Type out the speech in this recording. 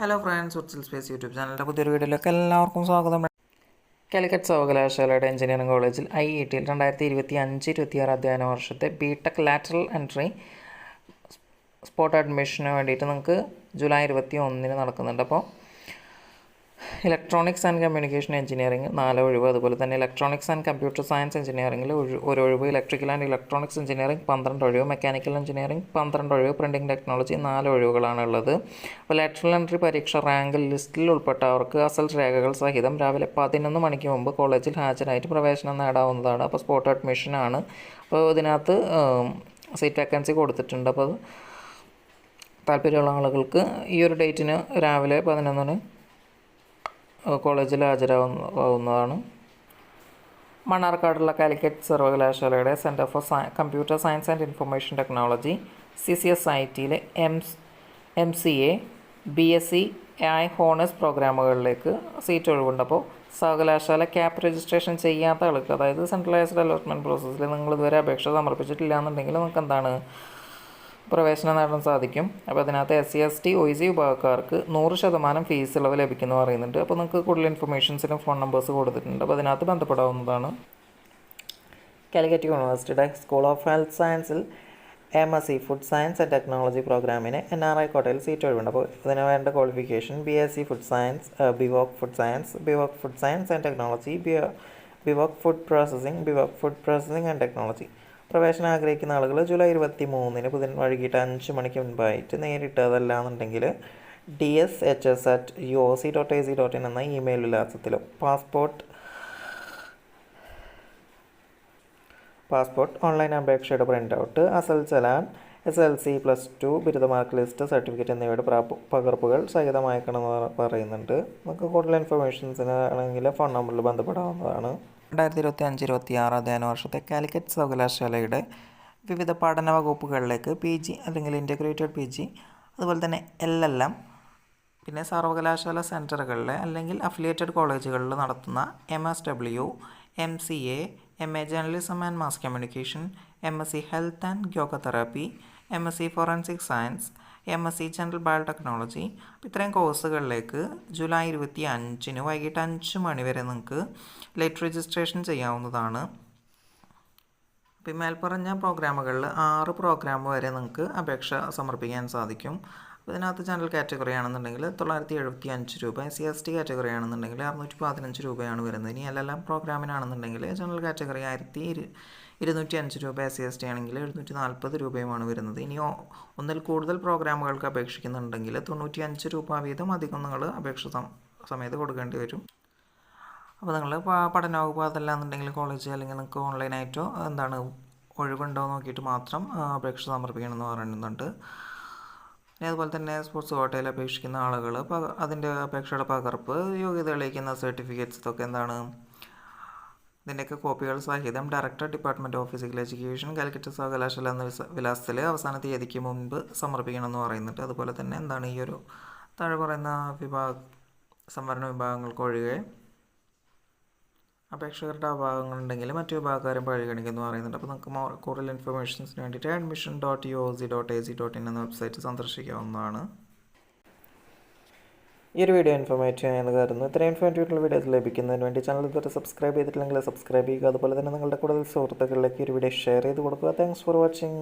Hello friends, ഉർച്ചിൽ space YouTube ചാനലിൻ്റെ പുതിയൊരു വീഡിയോയിലേക്ക് എല്ലാവർക്കും സ്വാഗതം. കാലിക്കറ്റ് സർവകലാശാലയുടെ എഞ്ചിനീയറിംഗ് കോളേജിൽ IETയിൽ 2025-26 അധ്യയന വർഷത്തെ BTech ലാറ്ററൽ എൻട്രി സ്പോട്ട് അഡ്മിഷന് വേണ്ടിയിട്ട് നിങ്ങൾക്ക് ജൂലൈ 21 നടക്കുന്നുണ്ട്. അപ്പോൾ ഇലക്ട്രോണിക്സ് ആൻഡ് കമ്മ്യൂണിക്കേഷൻ എഞ്ചിനീയറിംഗ് 4 ഒഴിവ്, അതുപോലെ തന്നെ ഇലക്ട്രോണിക്സ് ആൻഡ് കമ്പ്യൂട്ടർ സയൻസ് എഞ്ചിനീയറിംഗിൽ 1 ഒഴിവ്, ഇലക്ട്രിക്കൽ ആൻഡ് ഇലക്ട്രോണിക്സ് എഞ്ചിനീയറിംഗ് 12 ഒഴിവ്, മെക്കാനിക്കൽ എഞ്ചിനീയറിംഗ് 12 ഒഴിവ്, പ്രിൻറ്റിംഗ് ടെക്നോളജി 4 ഒഴിവുകളാണ് ഉള്ളത്. അപ്പോൾ ലാറ്ററൽ എൻട്രി പരീക്ഷ റാങ്ക് ലിസ്റ്റിൽ ഉൾപ്പെട്ടവർക്ക് അസൽ രേഖകൾ സഹിതം രാവിലെ 11 മണിക്ക് മുമ്പ് കോളേജിൽ ഹാജരായിട്ട് പ്രവേശനം നേടാവുന്നതാണ്. അപ്പോൾ സ്പോട്ട് അഡ്മിഷനാണ്. അപ്പോൾ ഇതിനകത്ത് സീറ്റ് വേക്കൻസി കൊടുത്തിട്ടുണ്ട്. അപ്പോൾ താല്പര്യമുള്ള ആളുകൾക്ക് ഈ ഒരു ഡേറ്റിന് രാവിലെ 11 കോളേജിൽ ഹാജരാവുന്നതാണ്. മണ്ണാർക്കാടുള്ള കാലിക്കറ്റ് സർവകലാശാലയുടെ centre for computer science and information technology CCSITയിലെ MCA BSc AI ഹോണേഴ്സ് പ്രോഗ്രാമുകളിലേക്ക് സീറ്റ് ഒഴിവുണ്ട്. അപ്പോൾ സർവകലാശാല ക്യാപ് രജിസ്ട്രേഷൻ ചെയ്യാത്ത ആൾക്ക്, അതായത് സെൻട്രലൈസ്ഡ് അലോട്ട്മെൻറ്റ് പ്രോസസ്സിൽ നിങ്ങൾ ഇതുവരെ അപേക്ഷ സമർപ്പിച്ചിട്ടില്ല എന്നുണ്ടെങ്കിൽ നിങ്ങൾക്ക് എന്താണ് പ്രവേശനം നേടാൻ സാധിക്കും. അപ്പോൾ അതിനകത്ത് SC ST OEC വിഭാഗക്കാർക്ക് 100% ഫീസ് ഇളവ് ലഭിക്കുന്നു പറയുന്നുണ്ട്. അപ്പോൾ നിങ്ങൾക്ക് കൂടുതൽ ഇൻഫർമേഷൻസിനും ഫോൺ നമ്പേഴ്സ് കൊടുത്തിട്ടുണ്ട്. അപ്പോൾ അതിനകത്ത് ബന്ധപ്പെടാവുന്നതാണ്. കാലിക്കറ്റ് യൂണിവേഴ്സിറ്റിയുടെ സ്കൂൾ ഓഫ് ഹെൽത്ത് സയൻസിൽ MSc food science and technology പ്രോഗ്രാമിന് NRI കോട്ടയിൽ സീറ്റ് ഒഴിവുണ്ട്. അപ്പോൾ ഇതിന് വേണ്ട qualification BSc food science, BVoc food science, BVoc food science and technology, BVoc food processing and technology. പ്രവേശനം ആഗ്രഹിക്കുന്ന ആളുകൾ ജൂലൈ 23 വൈകിട്ട് 5 മണിക്ക് മുൻപായിട്ട് നേരിട്ട്, അതല്ലാന്നുണ്ടെങ്കിൽ ds.hs@uoc.ac.in എന്ന ഇമെയിൽ വിലാസത്തിലോ പാസ്പോർട്ട് ഓൺലൈൻ അപേക്ഷയുടെ പ്രിൻ്റ് ഔട്ട്, അസൽ ചലാൻ, SLC+2 ബിരുദ മാർക്ക് ലിസ്റ്റ്, സർട്ടിഫിക്കറ്റ് എന്നിവയുടെ പകർപ്പുകൾ സഹിതം അയക്കണമെന്ന് പറയുന്നുണ്ട്. നമുക്ക് കൂടുതൽ ഇൻഫർമേഷൻസിന് ആണെങ്കിൽ ഫോൺ നമ്പറിൽ ബന്ധപ്പെടാവുന്നതാണ്. 2025-26 അധ്യയന വർഷത്തെ കാലിക്കറ്റ് സർവകലാശാലയുടെ വിവിധ പഠന വകുപ്പുകളിലേക്ക് PG അല്ലെങ്കിൽ ഇൻ്റഗ്രേറ്റഡ് PG, അതുപോലെ തന്നെ LLM, പിന്നെ സർവകലാശാല സെൻറ്ററുകളിലെ അല്ലെങ്കിൽ അഫിലിയേറ്റഡ് കോളേജുകളിൽ നടത്തുന്ന MSW, MCA, MA journalism and mass communication, MSc health and yoga therapy, MSc forensic science, MSc general biotechnology, ഇത്രയും കോഴ്സുകളിലേക്ക് ജൂലൈ 25 വൈകിട്ട് 5 മണി വരെ നിങ്ങൾക്ക് ലേറ്റ് രജിസ്ട്രേഷൻ ചെയ്യാവുന്നതാണ്. അപ്പോൾ മേൽപ്പറഞ്ഞ പ്രോഗ്രാമുകളിൽ 6 പ്രോഗ്രാം വരെ നിങ്ങൾക്ക് അപേക്ഷ സമർപ്പിക്കാൻ സാധിക്കും. അപ്പോൾ ഇതിനകത്ത് ജനറൽ കാറ്റഗറി ആണെന്നുണ്ടെങ്കിൽ 975 രൂപ, SC ST കാറ്റഗറി ആണെന്നുണ്ടെങ്കിൽ 615 രൂപയാണ് വരുന്നത്. ഇനി LLM പ്രോഗ്രാമിനാണെന്നുണ്ടെങ്കിൽ ജനറൽ കാറ്റഗറി 1205 രൂപ, SC ST ആണെങ്കിൽ 740 രൂപയുമാണ് വരുന്നത്. ഇനി ഒന്നിൽ കൂടുതൽ പ്രോഗ്രാമുകൾക്ക് അപേക്ഷിക്കുന്നുണ്ടെങ്കിൽ 95 രൂപ വീതം അധികം നിങ്ങൾ അപേക്ഷ സമയത്ത് കൊടുക്കേണ്ടി വരും. അപ്പോൾ നിങ്ങൾ പഠന വകുപ്പ് അതല്ലാന്നുണ്ടെങ്കിൽ കോളേജ് അല്ലെങ്കിൽ നിങ്ങൾക്ക് ഓൺലൈനായിട്ടോ ഒഴിവുണ്ടോ നോക്കിയിട്ട് മാത്രം അപേക്ഷ സമർപ്പിക്കണമെന്ന് പറയുന്നുണ്ട്. അതുപോലെ തന്നെ സ്പോർട്സ് കോട്ടയിൽ അപേക്ഷിക്കുന്ന ആളുകൾ അതിൻ്റെ അപേക്ഷയുടെ പകർപ്പ്, യോഗ്യത തെളിയിക്കുന്ന സർട്ടിഫിക്കറ്റ്സ്, ഇതൊക്കെ ഇതിൻ്റെയൊക്കെ കോപ്പികൾ സഹിതം director department of physical education Calicut സർവകലാശാല എന്ന വിലാസത്തിൽ അവസാന തീയതിക്ക് മുൻപ് സമർപ്പിക്കണമെന്ന് പറയുന്നുണ്ട്. അതുപോലെ തന്നെ ഈ ഒരു താഴെ പറയുന്ന സംവരണ വിഭാഗങ്ങൾക്കൊഴികെ അപേക്ഷകരുടെ അഭാവങ്ങളുണ്ടെങ്കിൽ മറ്റു വിഭാഗക്കാരും പരിഗണിക്കുമെന്ന് പറയുന്നുണ്ട്. അപ്പോൾ നമുക്ക് കൂടുതൽ ഇൻഫർമേഷൻസിന് വേണ്ടിയിട്ട് admission.uoc.ac.in എന്ന വെബ്സൈറ്റ് സന്ദർശിക്കാവുന്നതാണ്. ഈ ഒരു വീഡിയോ ഇൻഫോർമേറ്റീവ് ആയെന്ന് കരുതുന്നു. ഇത്രയും ഇൻഫോർമേറ്റീവായിട്ടുള്ള വീഡിയോസ് ലഭിക്കുന്നതിന് വേണ്ടി ചാനൽ ഇതുവരെ സബ്സ്ക്രൈബ് ചെയ്തിട്ടില്ലെങ്കിൽ സബ്സ്ക്രൈബ് ചെയ്യുക. അതുപോലെ തന്നെ നിങ്ങളുടെ കൂടുതൽ സുഹൃത്തുക്കളിലേക്ക് ഈ ഒരു വീഡിയോ ഷെയർ ചെയ്ത് കൊടുക്കുക. Thanks for watching.